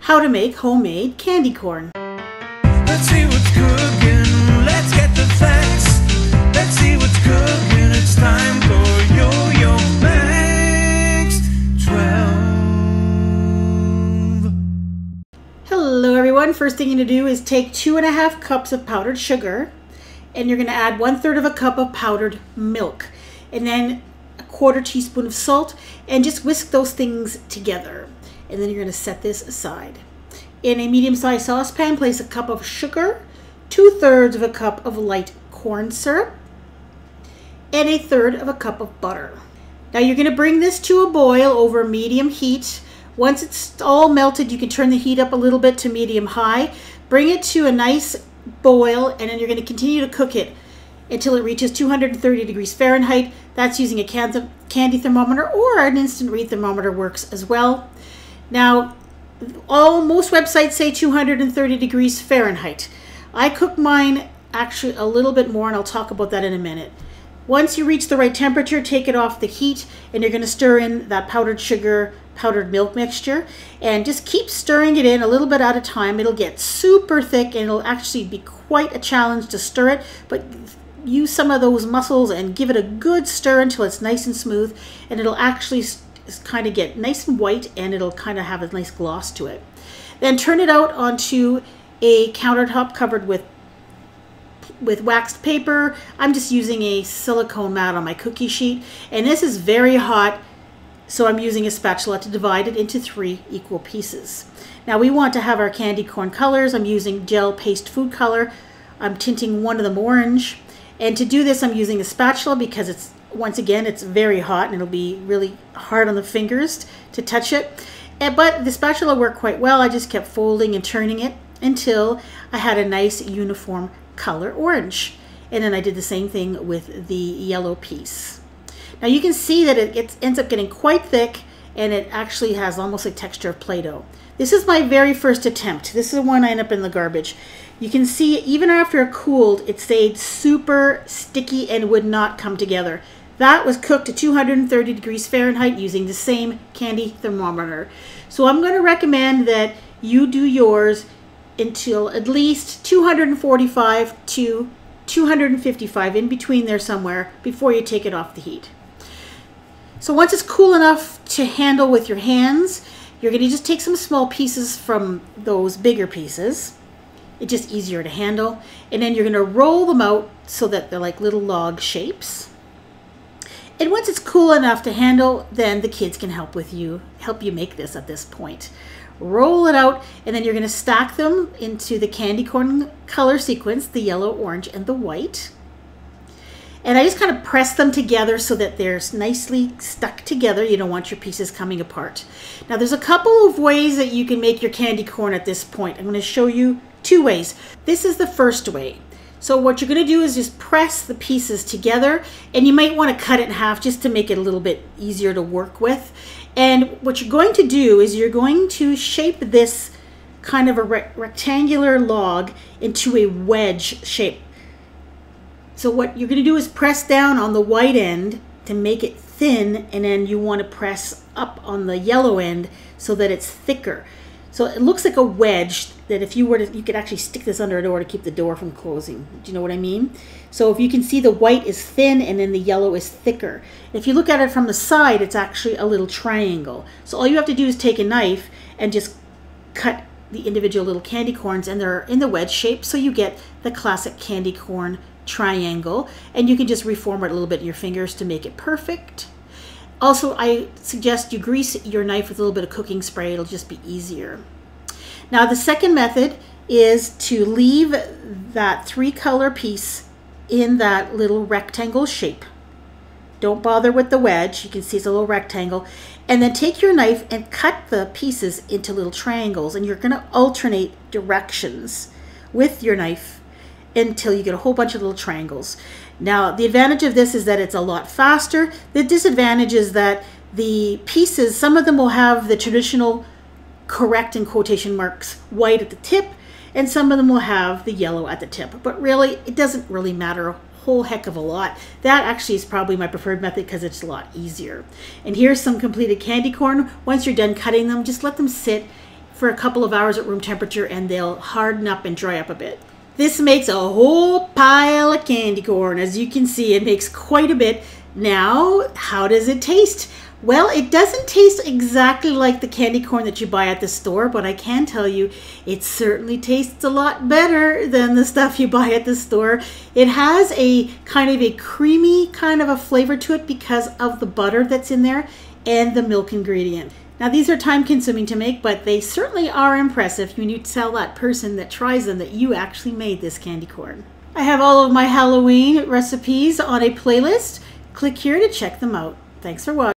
how to make homemade candy corn. Let's see what's cooking, let's get the facts. Let's see what's cooking, it's time for Yo-Yo Max 12. Hello everyone, first thing you're going to do is take 2.5 cups of powdered sugar, and you're going to add 1/3 of a cup of powdered milk, and then a 1/4 teaspoon of salt, and just whisk those things together. And then you're going to set this aside. In a medium-sized saucepan, place a cup of sugar, 2/3 of a cup of light corn syrup, and 1/3 of a cup of butter. Now you're going to bring this to a boil over medium heat. Once it's all melted, you can turn the heat up a little bit to medium-high. Bring it to a nice boil, and then you're going to continue to cook it until it reaches 230 degrees Fahrenheit. That's using a candy thermometer, or an instant read thermometer works as well. Now, most websites say 230 degrees Fahrenheit. I cook mine actually a little bit more, and I'll talk about that in a minute. Once you reach the right temperature, take it off the heat, and you're going to stir in that powdered sugar, powdered milk mixture, and just keep stirring it in a little bit at a time. It'll get super thick, and it'll actually be quite a challenge to stir it, but use some of those muscles and give it a good stir until it's nice and smooth, and it'll actually kind of get nice and white, and it'll kind of have a nice gloss to it. Then turn it out onto a countertop covered with waxed paper. I'm just using a silicone mat on my cookie sheet, and this is very hot, so I'm using a spatula to divide it into 3 equal pieces. Now we want to have our candy corn colors. I'm using gel paste food color. I'm tinting one of them orange, and to do this I'm using a spatula because it's, once again, it's very hot and it'll be really hard on the fingers to touch it. But the spatula worked quite well. I just kept folding and turning it until I had a nice uniform color orange. And then I did the same thing with the yellow piece. Now you can see that it ends up getting quite thick, and it actually has almost a texture of Play-Doh. This is my very first attempt. This is the one I end up in the garbage. You can see even after it cooled, it stayed super sticky and would not come together. That was cooked to 230 degrees Fahrenheit using the same candy thermometer. So I'm going to recommend that you do yours until at least 245 to 255, in between there somewhere, before you take it off the heat. So once it's cool enough to handle with your hands, you're going to just take some small pieces from those bigger pieces. It's just easier to handle. And then you're going to roll them out so that they're like little log shapes. And once it's cool enough to handle, then the kids can help you make this at this point. Roll it out, and then you're going to stack them into the candy corn color sequence, the yellow, orange, and the white. And I just kind of press them together so that they're nicely stuck together. You don't want your pieces coming apart. Now there's a couple of ways that you can make your candy corn at this point. I'm going to show you 2 ways. This is the first way. So what you're going to do is just press the pieces together, and you might want to cut it in half just to make it a little bit easier to work with. And what you're going to do is you're going to shape this kind of a rectangular log into a wedge shape. So what you're going to do is press down on the white end to make it thin, and then you want to press up on the yellow end so that it's thicker. So it looks like a wedge that if you were to, you could actually stick this under a door to keep the door from closing. Do you know what I mean? So if you can see, the white is thin and then the yellow is thicker. If you look at it from the side, it's actually a little triangle. So all you have to do is take a knife and just cut the individual little candy corns, and they're in the wedge shape, so you get the classic candy corn triangle, and you can just reform it a little bit in your fingers to make it perfect. Also, I suggest you grease your knife with a little bit of cooking spray. It'll just be easier. Now the second method is to leave that 3-color piece in that little rectangle shape. Don't bother with the wedge. You can see it's a little rectangle. And then take your knife and cut the pieces into little triangles, and you're going to alternate directions with your knife until you get a whole bunch of little triangles. Now the advantage of this is that it's a lot faster. The disadvantage is that the pieces, some of them will have the traditional correct, in quotation marks, white at the tip, and some of them will have the yellow at the tip. But really, it doesn't really matter a whole heck of a lot. That actually is probably my preferred method because it's a lot easier. And here's some completed candy corn. Once you're done cutting them, just let them sit for a couple of hours at room temperature and they'll harden up and dry up a bit. This makes a whole pile of candy corn. As you can see, it makes quite a bit. Now, how does it taste? Well, it doesn't taste exactly like the candy corn that you buy at the store, but I can tell you it certainly tastes a lot better than the stuff you buy at the store. It has a kind of a creamy kind of a flavor to it because of the butter that's in there and the milk ingredient. Now, these are time consuming to make, but they certainly are impressive when you tell that person that tries them that you actually made this candy corn. I have all of my Halloween recipes on a playlist. Click here to check them out. Thanks for watching.